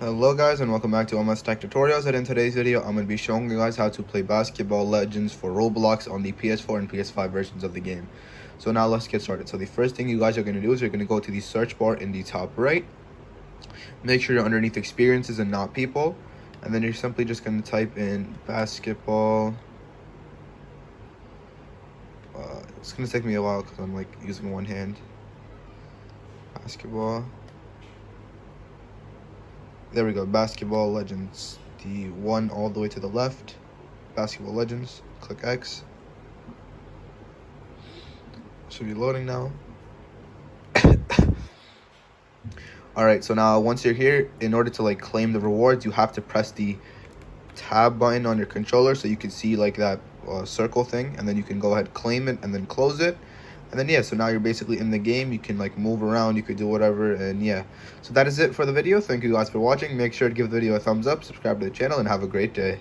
Hello guys and welcome back to MS Tech Tutorials, and in today's video I'm going to be showing you guys how to play Basketball Legends for Roblox on the PS4 and PS5 versions of the game. So now let's get started. So the first thing you guys are going to do is you're going to go to the search bar in the top right. Make sure you're underneath experiences and not people, and then you're simply just going to type in basketball. It's going to take me a while because I'm like using one hand. Basketball. There we go, Basketball Legends. The one all the way to the left. Basketball Legends. Click X. Should be loading now. Alright, so now once you're here, in order to like claim the rewards, you have to press the tab button on your controller so you can see like that circle thing, and then you can go ahead, claim it, and then close it. And then yeah, so now you're basically in the game. You can like move around, you could do whatever, and yeah. So that is it for the video. Thank you guys for watching. Make sure to give the video a thumbs up, subscribe to the channel, and have a great day.